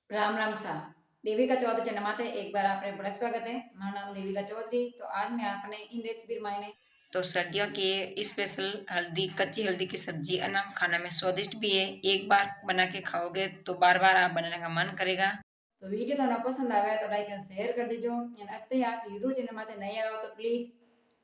राम राम सा देविका चौधरी चन्नमाते एक बार आपने बड़ा स्वागत है। मेरा नाम देविका चौधरी। तो आज मैं आपने इन रेसिपी मायने तो सर्दियों की स्पेशल हल्दी कच्ची हल्दी की सब्जी अनाम खाना में स्वादिष्ट भी है। एक बार बना के खाओगे तो बार बार आप बनाने का मन करेगा। तो वीडियो थाना पसंद आवे तो लाइक और शेयर कर दीजो। अस्ते आप यूट्यूब चैनल माते नए आओ तो प्लीज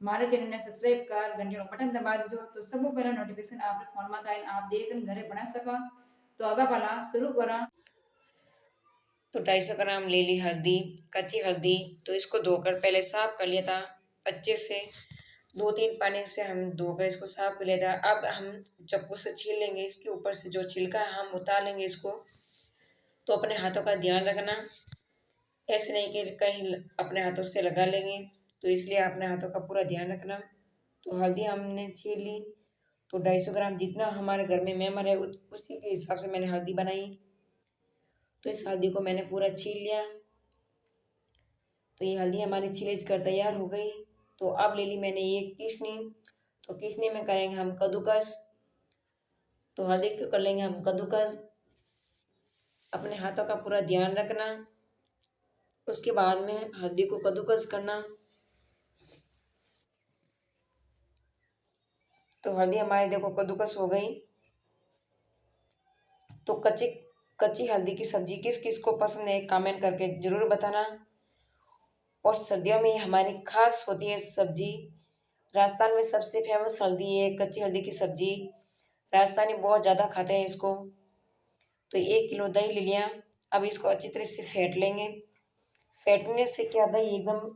हमारे चैनल ने सब्सक्राइब कर घंटी नो बटन दबा दीजो तो सब पहला नोटिफिकेशन आपके फोन में आए आप देखकर घरे बना सको। तो अब पहला शुरू करा। तो 250 ग्राम ले ली हल्दी, कच्ची हल्दी। तो इसको धोकर पहले साफ कर लिया था अच्छे से। 2-3 पानी से हम धोकर इसको साफ कर लिया था। अब हम चाकू से छील लेंगे, इसके ऊपर से जो छिलका है हम उतार लेंगे इसको। तो अपने हाथों का ध्यान रखना, ऐसे नहीं कि कहीं अपने हाथों से लगा लेंगे। तो इसलिए अपने हाथों का पूरा ध्यान रखना। तो हल्दी हमने छील ली। तो 250 ग्राम जितना हमारे घर में मेंबर है उसी के हिसाब से मैंने हल्दी बनाई। तो इस हल्दी को मैंने पूरा छील लिया। तो ये हल्दी हमारी छील कर तैयार हो गई। तो अब ले ली मैंने ये किशनी। तो किशनी में करेंगे हम कद्दूकस। तो हल्दी को कर लेंगे हम कद्दूकस। अपने हाथों का पूरा ध्यान रखना। उसके बाद में हल्दी को कद्दूकस करना। तो हल्दी हमारी देखो कद्दूकस हो गई। तो कच्ची कच्ची हल्दी की सब्जी किस किस को पसंद है कमेंट करके ज़रूर बताना। और सर्दियों में हमारी खास होती है सब्जी। राजस्थान में सबसे फेमस हल्दी है कच्ची हल्दी की सब्जी। राजस्थानी बहुत ज़्यादा खाते हैं इसको। तो 1 किलो दही ले लिया। अब इसको अच्छी तरह से फेंट लेंगे। फेंटने से क्या दही एकदम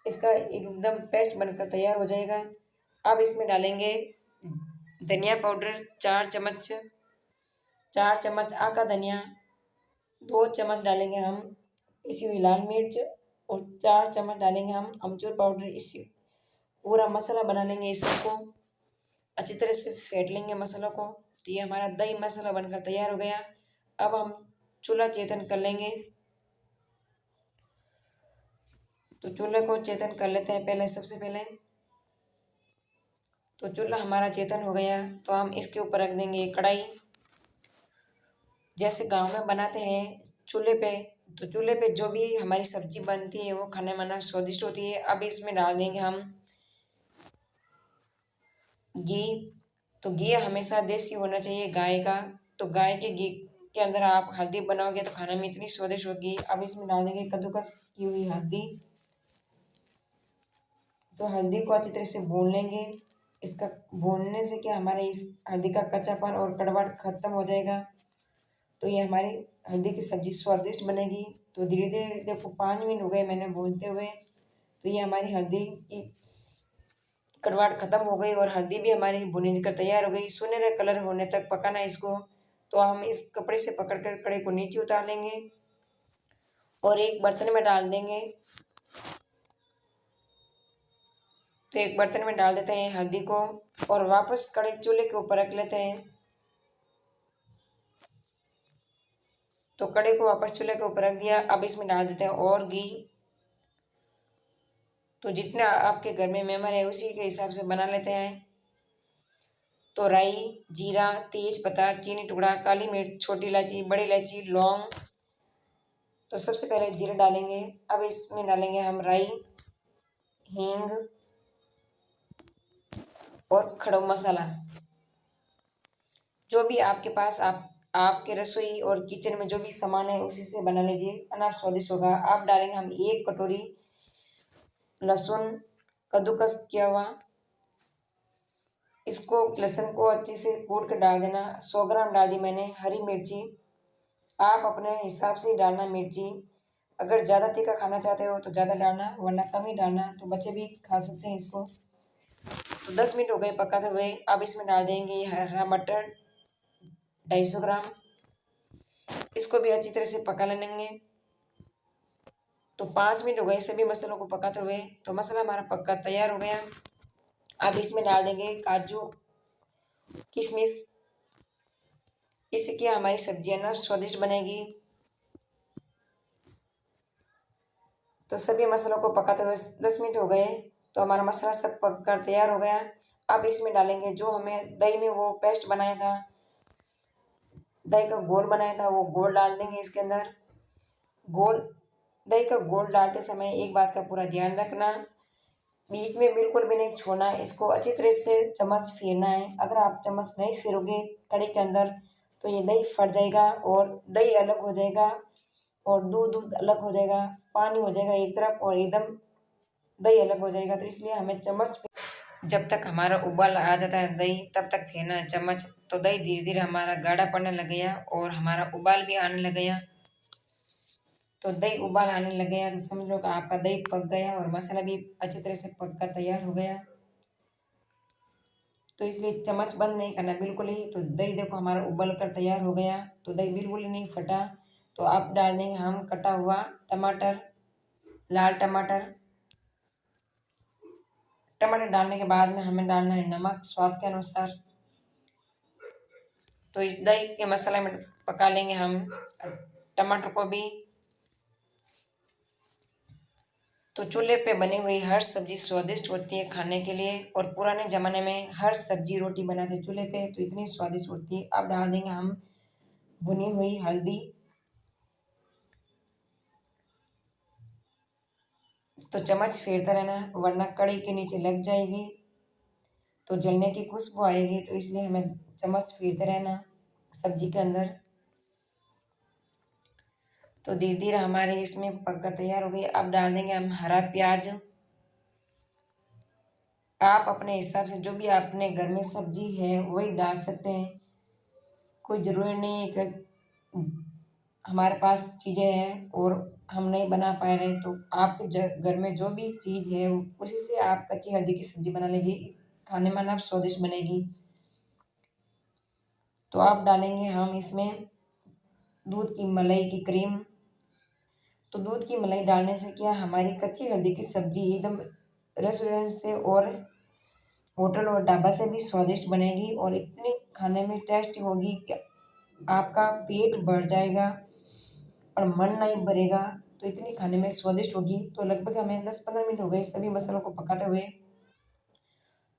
इसका एकदम पेस्ट बनकर तैयार हो जाएगा। अब इसमें डालेंगे धनिया पाउडर 4 चम्मच, 4 चम्मच आका धनिया, 2 चम्मच डालेंगे हम पिसी हुई लाल मिर्च और 4 चम्मच डालेंगे हम अमचूर पाउडर। इसी पूरा मसाला बना लेंगे। इस सबको अच्छी तरह से फेंट लेंगे मसाला को। तो ये हमारा दही मसाला बनकर तैयार हो गया। अब हम चूल्हा चेतन कर लेंगे। तो चूल्हे को चेतन कर लेते हैं पहले सबसे पहले। तो चूल्हा हमारा चेतन हो गया। तो हम इसके ऊपर रख देंगे कढ़ाई। जैसे गांव में बनाते हैं चूल्हे पे। तो चूल्हे पे जो भी हमारी सब्जी बनती है वो खाने में स्वादिष्ट होती है। अब इसमें डाल देंगे हम घी। तो घी हमेशा देसी होना चाहिए गाय का। तो गाय के घी के अंदर आप हल्दी बनाओगे तो खाने में इतनी स्वादिष्ट होगी। अब इसमें डाल देंगे कद्दूकस की हुई हल्दी। तो हल्दी को अच्छी तरह से भून लेंगे। इसका भूनने से क्या हमारे इस हल्दी का कच्चापन और कड़वाहट खत्म हो जाएगा। तो ये हमारी हल्दी की सब्जी स्वादिष्ट बनेगी। तो धीरे धीरे देखो 5 मिनट हो गए मैंने भूनते हुए। तो ये हमारी हल्दी की कड़वाहट खत्म हो गई और हल्दी भी हमारी भुनी कर तैयार हो गई। सुनहरे कलर होने तक पकाना इसको। तो हम इस कपड़े से पकड़कर कड़े को नीचे उतार लेंगे और एक बर्तन में डाल देंगे। तो एक बर्तन में डाल देते हैं हल्दी को और वापस कड़े चूल्हे के ऊपर रख लेते हैं। तो कड़े को वापस चूल्हे के ऊपर रख दिया। अब इसमें डाल देते हैं और घी। तो जितना आपके घर में मेंबर है उसी के हिसाब से बना लेते हैं। तो राई, जीरा, तेज पत्ता, चीनी टुकड़ा, काली मिर्च, छोटी इलायची, बड़ी इलायची, लौंग। तो सबसे पहले जीरा डालेंगे। अब इसमें डालेंगे हम राई, हींग और खड़ा मसाला। जो भी आपके पास आपके रसोई और किचन में जो भी सामान है उसी से बना लीजिए, अनाप स्वादिष्ट होगा। आप डालेंगे हम 1 कटोरी लहसुन कद्दूकस किया हुआ। इसको लहसुन को अच्छे से कूट कर डाल देना। 100 ग्राम डाल दी मैंने हरी मिर्ची। आप अपने हिसाब से डालना मिर्ची। अगर ज़्यादा तीखा खाना चाहते हो तो ज़्यादा डालना वरना कम ही डालना। तो बच्चे भी खा सकते हैं इसको। तो 10 मिनट हो गए पकाते हुए। अब इसमें डाल देंगे हरा मटर 250 ग्राम। इसको भी अच्छी तरह से पका लेंगे। तो 5 मिनट हो गए सभी मसालों को पकाते हुए। तो मसाला हमारा पक्का तैयार हो गया। अब इसमें डाल देंगे काजू किशमिश। इससे क्या हमारी सब्जियां ना स्वादिष्ट बनेगी। तो सभी मसालों को पकाते हुए 10 मिनट हो गए। तो हमारा मसाला सब पक कर तैयार हो गया। अब इसमें डालेंगे जो हमें दही में वो पेस्ट बनाया था दही का घोल बनाया था वो घोल डाल देंगे इसके अंदर। घोल दही का घोल डालते समय एक बात का पूरा ध्यान रखना, बीच में बिल्कुल भी नहीं छोड़ना है, इसको अच्छी तरह से चम्मच फेरना है। अगर आप चम्मच नहीं फेरोगे कढ़ी के अंदर तो ये दही फट जाएगा और दही अलग हो जाएगा और दूध दूध अलग हो जाएगा, पानी हो जाएगा एक तरफ और एकदम दही अलग हो जाएगा। तो इसलिए हमें चम्मच जब तक हमारा उबाल आ जाता है दही तब तक फेरना है चम्मच। तो दही धीरे धीरे हमारा गाढ़ा पड़ने लग गया और हमारा उबाल भी आने लग गया। तो दही उबाल आने लग गया तो समझ लो कि आपका दही पक गया और मसाला भी अच्छी तरह से पक कर तैयार हो गया। तो इसलिए चम्मच बंद नहीं करना बिल्कुल ही। तो दही देखो हमारा उबल कर तैयार हो गया, तो दही बिल्कुल ही नहीं फटा। तो अब डाल देंगे हम कटा हुआ टमाटर, लाल टमाटर। टमाटर डालने के बाद में हमें डालना है नमक स्वाद के अनुसार। तो इस दही के मसाले में पका लेंगे हम टमाटर को भी। तो चूल्हे पे बनी हुई हर सब्जी स्वादिष्ट होती है खाने के लिए, और पुराने ज़माने में हर सब्जी रोटी बनाते चूल्हे पे तो इतनी स्वादिष्ट होती है। अब डाल देंगे हम भुनी हुई हल्दी। तो चम्मच फेरता रहना वरना कढ़ी के नीचे लग जाएगी तो जलने की खुशबू आएगी। तो इसलिए हमें चम्मच फेरते रहना सब्जी के अंदर। तो धीरे धीरे हमारे इसमें पककर तैयार हो गई। अब डाल देंगे हम हरा प्याज। आप अपने हिसाब से जो भी अपने घर में सब्जी है वही डाल सकते हैं, कोई ज़रूरी नहीं है कि हमारे पास चीज़ें हैं और हम नहीं बना पा रहे। तो आपके घर में जो भी चीज़ है उसी से आप कच्ची हल्दी की सब्जी बना लीजिए, खाने में ना स्वादिष्ट बनेगी। तो आप डालेंगे हम इसमें दूध की मलाई की क्रीम। तो दूध की मलाई डालने से क्या हमारी कच्ची हल्दी की सब्जी एकदम रेस्टोरेंट से और होटल और ढाबा से भी स्वादिष्ट बनेगी और इतनी खाने में टेस्टी होगी कि आपका पेट भर जाएगा और मन नहीं भरेगा। तो इतनी खाने में स्वादिष्ट होगी। तो लगभग हमें 10-15 मिनट हो गए सभी मसालों को पकाते हुए।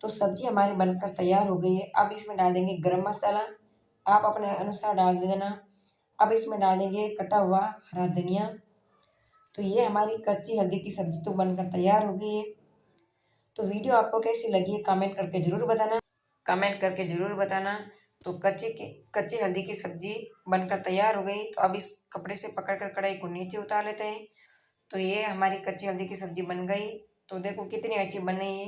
तो सब्जी हमारी बनकर तैयार हो गई है। अब इसमें डाल देंगे गरम मसाला, आप अपने अनुसार डाल देना। अब इसमें डाल देंगे कटा हुआ हरा धनिया। तो ये हमारी कच्ची हल्दी की सब्जी तो बनकर तैयार हो गई है। तो वीडियो आपको कैसी लगी है कमेंट करके ज़रूर बताना, कमेंट करके ज़रूर बताना। तो कच्ची हल्दी की सब्जी बनकर तैयार हो गई। तो अब इस कपड़े से पकड़कर कढ़ाई को नीचे उतार लेते हैं। तो ये हमारी कच्ची हल्दी की सब्जी बन गई। तो देखो कितनी अच्छी बनी है,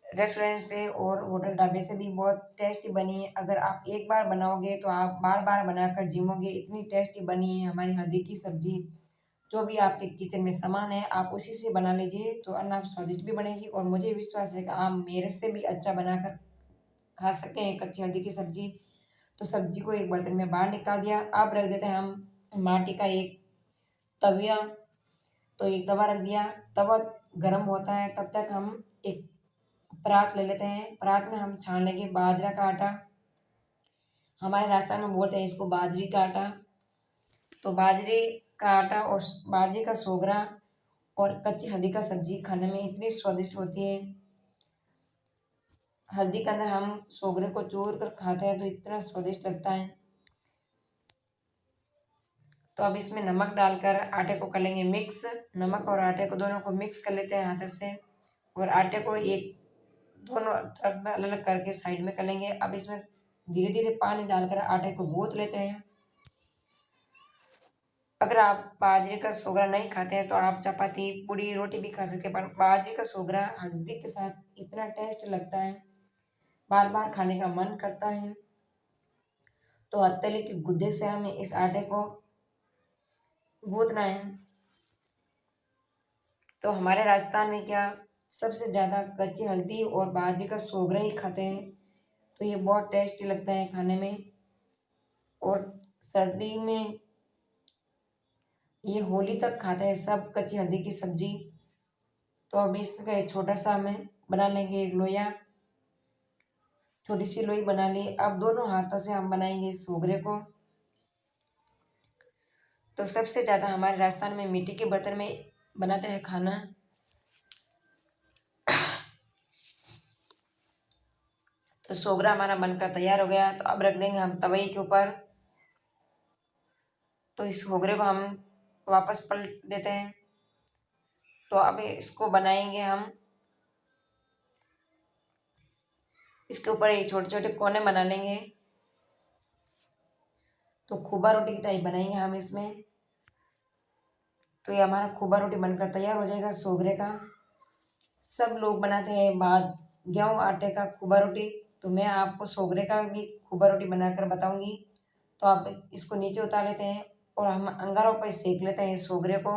रेस्टोरेंट से और होटल ढाबे से भी बहुत टेस्टी बनी है। अगर आप एक बार बनाओगे तो आप बार बार बनाकर जिमोगे, इतनी टेस्टी बनी है हमारी हल्दी की सब्जी। जो भी आपके किचन में सामान है आप उसी से बना लीजिए तो अन्न आप स्वादिष्ट भी बनेगी और मुझे विश्वास है कि आप मेरे से भी अच्छा बनाकर खा सकते हैं कच्ची हल्दी की सब्जी। तो सब्जी को एक बर्तन में बाहर निकाल दिया। अब रख देते हैं हम माटी का एक तविया। तो एक तवा रख दिया, तवा गर्म होता है तब तक हम एक परात ले लेते हैं। परात में हम छान लेंगे बाजरा का आटा। हमारे राजस्थान में बोलते हैं इसको बाजरी का आटा। तो बाजरे का आटा और बाजरे का सोगरा और कच्ची हल्दी का सब्जी खाने में इतनी स्वादिष्ट होती है। हल्दी के अंदर हम सोगरे को चूर कर खाते हैं तो इतना स्वादिष्ट लगता है। तो अब इसमें नमक डालकर आटे को कर लेंगे मिक्स। नमक और आटे को दोनों को मिक्स कर लेते हैं हाथ से और आटे को एक दोनों तरफ अलग अलग करके साइड में कर लेंगे। अब इसमें धीरे धीरे पानी डालकर आटे को गूंथ लेते हैं। अगर आप बाजरे का सोगरा नहीं खाते हैं तो आप चपाती पूड़ी रोटी भी खा सकते हैं, पर बाजरे का सोगरा हल्दी के साथ इतना टेस्ट लगता है, बार बार खाने का मन करता है। तो हथेली के गुद्दे से हमें इस आटे को गूंथना है। तो हमारे राजस्थान में क्या सबसे ज़्यादा कच्ची हल्दी और बाजरे का सोगरा ही खाते हैं। तो ये बहुत टेस्टी लगता है खाने में। और सर्दी में ये होली तक खाते हैं सब कच्ची हल्दी की सब्जी। तो अब इसका एक छोटा सा हमें बना लेंगे एक लोया, छोटी सी लोई बना ली। अब दोनों हाथों से हम बनाएंगे इस सोगरे को। तो सबसे ज़्यादा हमारे राजस्थान में मिट्टी के बर्तन में बनाते हैं खाना। तो सोगरा हमारा बनकर तैयार हो गया। तो अब रख देंगे हम तवई के ऊपर। तो इस घोघरे को हम वापस पलट देते हैं। तो अब इसको बनाएंगे हम, इसके ऊपर ये छोटे छोटे कोने बना लेंगे। तो खूबा रोटी की टाइप बनाएंगे हम इसमें। तो ये हमारा खूबा रोटी बनकर तैयार हो जाएगा सोगरे का। सब लोग बनाते हैं बाद गेहूँ आटे का खूबा रोटी, तो मैं आपको सोगरे का भी खूबा रोटी बनाकर बताऊंगी। तो आप इसको नीचे उतार लेते हैं और हम अंगारों पर सेक लेते हैं सोगरे को।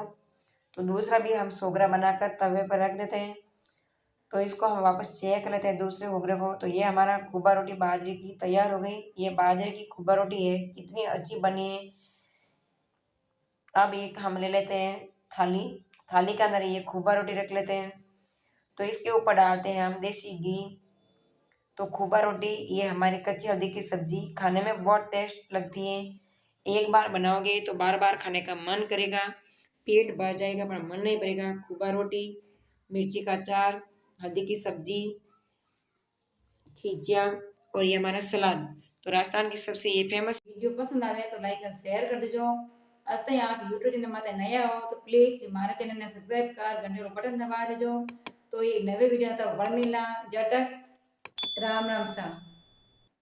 तो दूसरा भी हम सोगरा बनाकर तवे पर रख देते हैं। तो इसको हम वापस सेक लेते हैं दूसरे घोघरे को। तो ये हमारा खूबा रोटी बाजरे की तैयार हो गई। ये बाजरे की खूबा रोटी है, कितनी अच्छी बनी है। अब एक हम ले लेते हैं थाली, थाली के अंदर ये खूबा रोटी रख लेते हैं। तो इसके ऊपर डालते हैं हम देसी घी। तो खूबा रोटी, ये हमारी कच्ची हल्दी की सब्जी खाने में बहुत टेस्ट लगती है। एक बार बनाओगे तो बार बार खाने का मन करेगा, पेट भर जाएगा पर मन नहीं भरेगा। खूबा रोटी, मिर्ची का अचार, हल्दी की सब्जी, खिचिया और ये हमारा सलाद। तो राजस्थान की सबसे ये फेमस। वीडियो पसंद आवे तो लाइक और शेयर कर दीजो। अस्तई आप यूट्यूब चैनल माते नया हो तो प्लीज हमारे चैनल ने सब्सक्राइब कर घंटे को बटन दबा दीजो। तो ये नवे वीडियो तो बड़ मिला। जब तक राम राम सा।